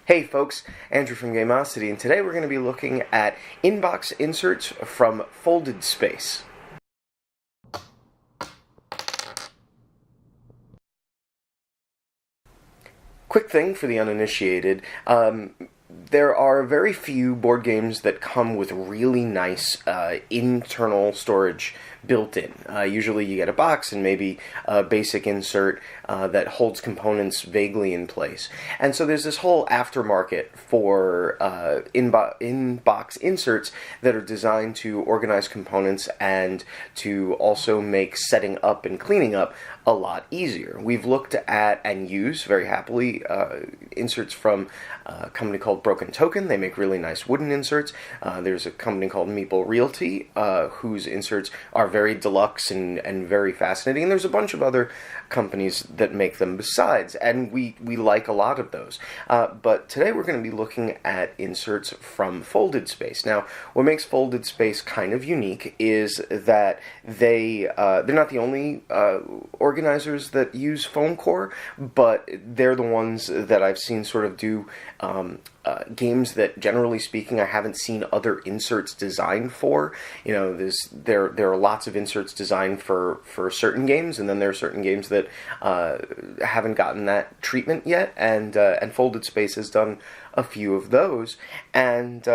Hey folks, Andrew from Gameosity, and today we're going to be looking at inbox inserts from Folded Space. Quick thing for the uninitiated, there are very few board games that come with really nice internal storage built in. Usually you get a box and maybe a basic insert that holds components vaguely in place. And so there's this whole aftermarket for in-box inserts that are designed to organize components and to also make setting up and cleaning up a lot easier. We've looked at and use, very happily, inserts from a company called Broken Token. They make really nice wooden inserts. There's a company called Meeple Realty, whose inserts are very deluxe and very fascinating. And there's a bunch of other companies that make them besides, and we like a lot of those. But today we're going to be looking at inserts from Folded Space. Now, what makes Folded Space kind of unique is that they're not the only organizers that use foam core, but they're the ones that I've seen sort of do games that, generally speaking, I haven't seen other inserts designed for. You know, there are lots of inserts designed for certain games, and then there are certain games that haven't gotten that treatment yet, and Folded Space has done a few of those. And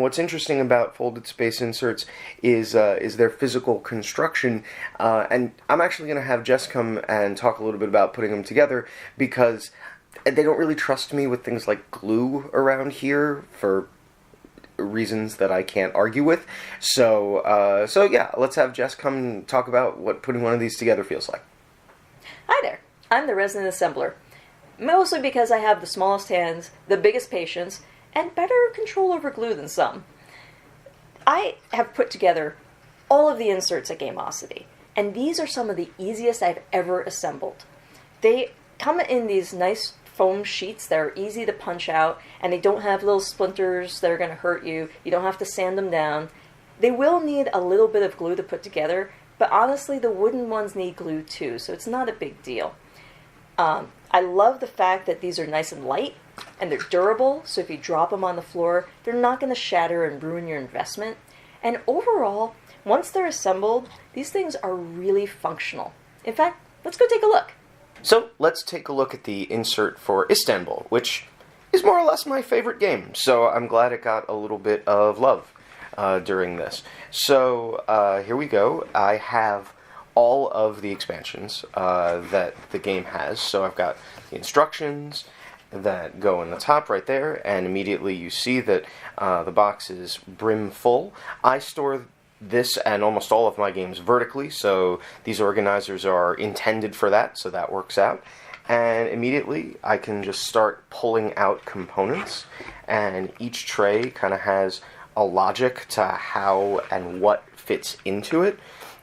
what's interesting about Folded Space inserts is their physical construction. And I'm actually going to have Jess come and talk a little bit about putting them together, because they don't really trust me with things like glue around here for reasons that I can't argue with. So yeah, let's have Jess come talk about what putting one of these together feels like. Hi there, I'm the resident assembler. Mostly because I have the smallest hands, the biggest patience, and better control over glue than some. I have put together all of the inserts at Gameosity, and these are some of the easiest I've ever assembled. They come in these nice foam sheets that are easy to punch out, and they don't have little splinters that are going to hurt you. You don't have to sand them down. They will need a little bit of glue to put together, but honestly the wooden ones need glue too, so it's not a big deal. I love the fact that these are nice and light, and they're durable, so if you drop them on the floor, they're not going to shatter and ruin your investment. And overall, once they're assembled, these things are really functional. In fact, let's go take a look. So let's take a look at the insert for Istanbul, which is more or less my favorite game, so I'm glad it got a little bit of love during this. So here we go. I have all of the expansions that the game has. So I've got the instructions that go in the top right there, and immediately you see that the box is brim full. I store this and almost all of my games vertically, so these organizers are intended for that, so that works out. And immediately I can just start pulling out components, and each tray kind of has a logic to how and what fits into it.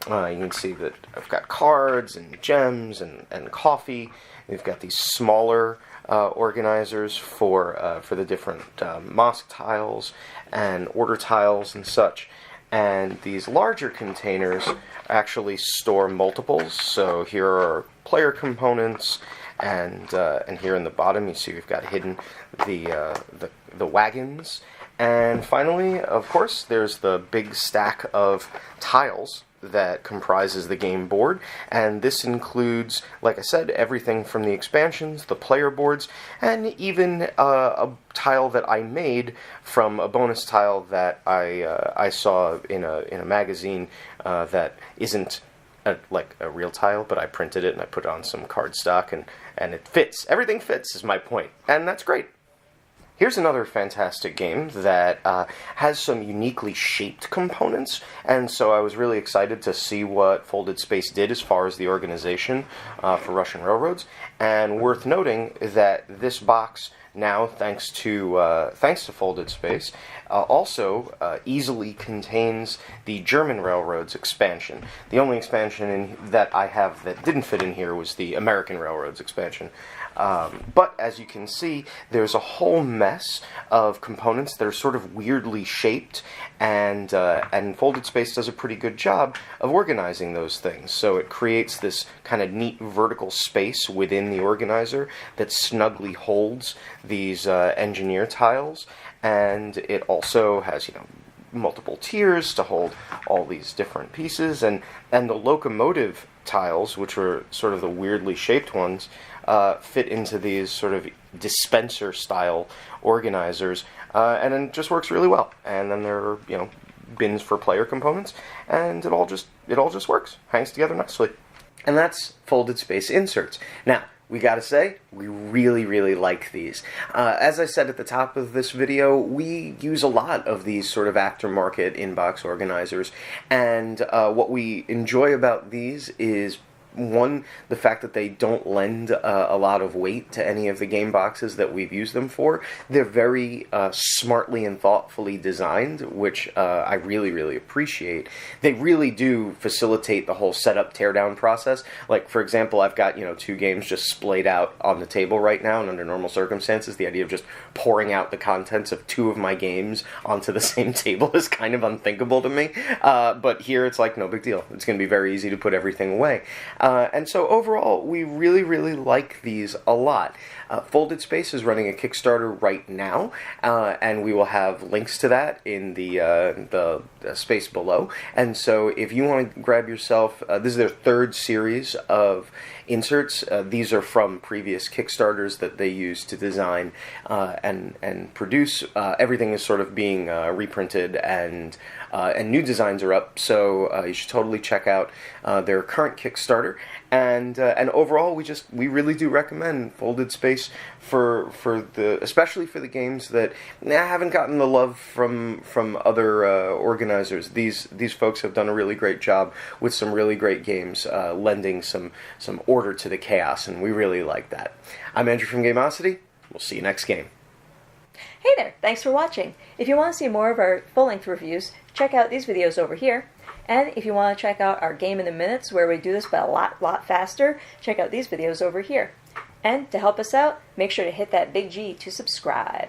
You can see that I've got cards and gems and coffee. We've got these smaller organizers for the different mosque tiles and order tiles and such. And these larger containers actually store multiples. So here are player components, and here in the bottom you see we've got hidden the wagons. And finally, of course, there's the big stack of tiles that comprises the game board, and this includes, like I said, everything from the expansions, the player boards, and even a tile that I made from a bonus tile that I saw in a magazine that isn't like a real tile, but I printed it and I put it on some cardstock, and it fits. Everything fits is my point, and that's great. Here's another fantastic game that has some uniquely shaped components, and so I was really excited to see what Folded Space did as far as the organization for Russian railroads. And worth noting that this box now, thanks to Folded Space, also easily contains the German Railroads expansion. The only expansion that I have that didn't fit in here was the American Railroads expansion. But as you can see, there's a whole mess of components that are sort of weirdly shaped, and Folded Space does a pretty good job of organizing those things. So it creates this kind of neat vertical space within the organizer that snugly holds these engineer tiles, and it also has, multiple tiers to hold all these different pieces, and the locomotive tiles, which are sort of the weirdly shaped ones, fit into these sort of dispenser style organizers, and then just works really well. And then there are bins for player components, and it all just works, hangs together nicely. And that's Folded Space inserts. Now, we gotta say, we really, really like these. As I said at the top of this video, we use a lot of these sort of aftermarket inbox organizers, and what we enjoy about these is, one, the fact that they don't lend a lot of weight to any of the game boxes that we've used them for. They're very smartly and thoughtfully designed, which I really, really appreciate. They really do facilitate the whole setup teardown process. Like, for example, I've got, 2 games just splayed out on the table right now, and under normal circumstances, the idea of just pouring out the contents of 2 of my games onto the same table is kind of unthinkable to me. But here it's like, no big deal. It's going to be very easy to put everything away. And so overall, we really, really like these a lot. Folded Space is running a Kickstarter right now, and we will have links to that in the space below. And so if you want to grab yourself, this is their 3rd series of inserts. These are from previous Kickstarters that they used to design and produce. Everything is sort of being reprinted, and new designs are up, so you should totally check out their current Kickstarter. And overall, we really do recommend Folded Space especially for the games that haven't gotten the love from other organizers. These folks have done a really great job with some really great games, lending some order to the chaos, and we really like that. I'm Andrew from Gameosity. We'll see you next game. Hey there, thanks for watching. If you want to see more of our full-length reviews, check out these videos over here. And if you want to check out our Game in the Minutes, where we do this but a lot faster, check out these videos over here. And to help us out, make sure to hit that big G to subscribe.